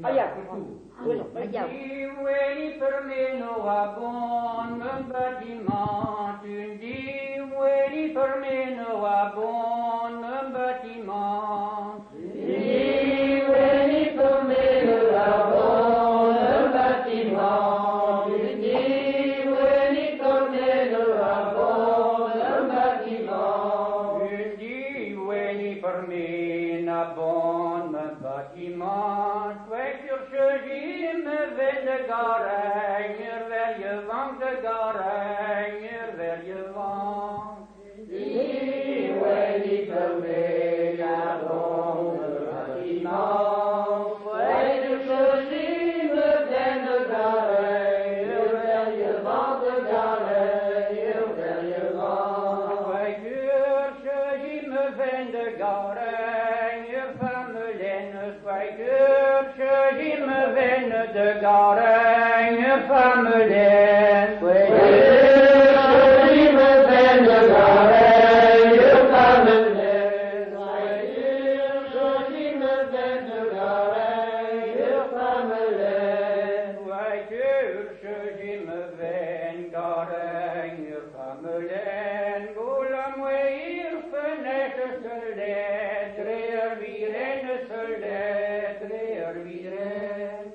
Aia, cucu. Bueno, Aia. Ueli per me no abon un bâtiment. Tu dis ueli per me no abon un bâtiment. Ueli per me no abon un bâtiment. Tu dis ueli per me no abon un bâtiment. Tu dis ueli per me n'abon un bâtiment. Me ven de garenger, wel je wang de garenger, wel je wang. Die weet per me abon un bâtiment. Wij de gezien me ven de garenger, wel je wang de garenger, wel je wang. Wij durfje zien me ven de garenger, van me lennes, wij durfje zien me ven de garenger, van me lennes. Wij durfje zien me ven de garenger, van me lennes. Wij durfje zien me ven de garenger, van me lennes. Wij durfje zien me ven garenger, van me lennes. Golam weer vernetten se lettre, weer en se lettre, weer en.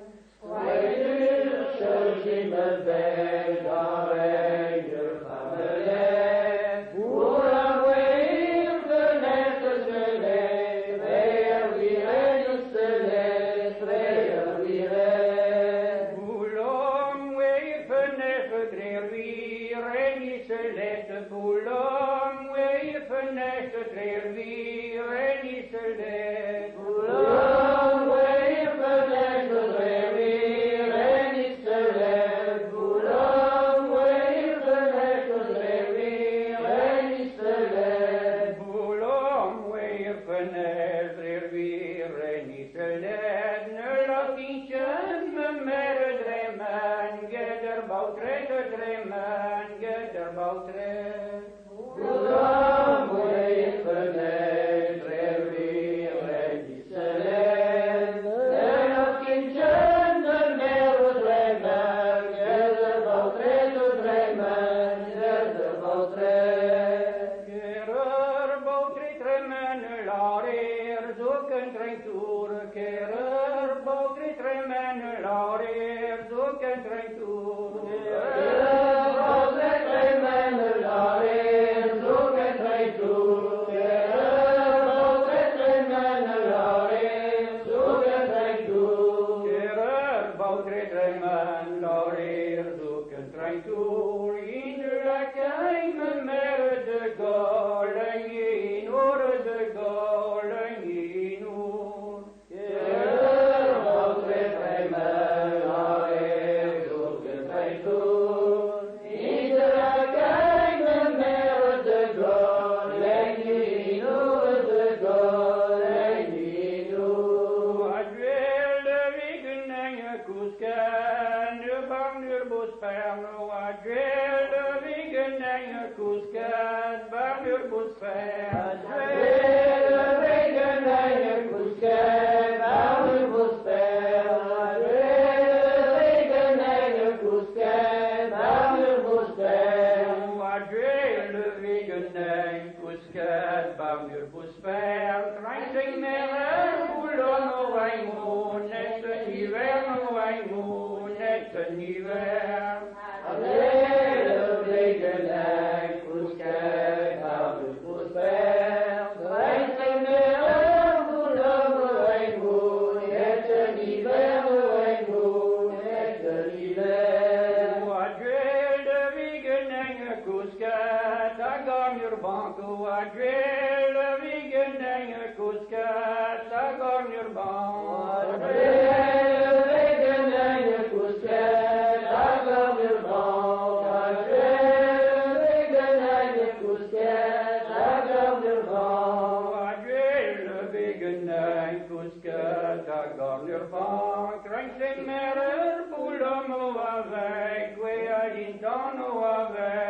Wij durfje zien me ven garenger, van me lennes. Golam weer vernetten se lettre, weer en se lettre, weer en. Golam weer vernetten weer en se lettre, golam weer vernetten weer en se lettre. Golam weer vernetten weer en se lettre. Golam weer vernetten weer en se lettre. Boulom weer vernetter weer en is let ne laatintje me mere dremen geder boutre dremen geder boutre. Golam weer vernetten weer en se lettre. En als kinderen de mere dremen, geder boutre dremen, geder boutre. Kerer boutre dremen larer zoeken trein toer. Kerer boutre dremen larer zoeken trein toer. Kerer boutre dremen larer zoeken trein toer. In de lakij me mere de golen in oor de golen in oor. Krijg ik meer boelom weg, we in dan weg.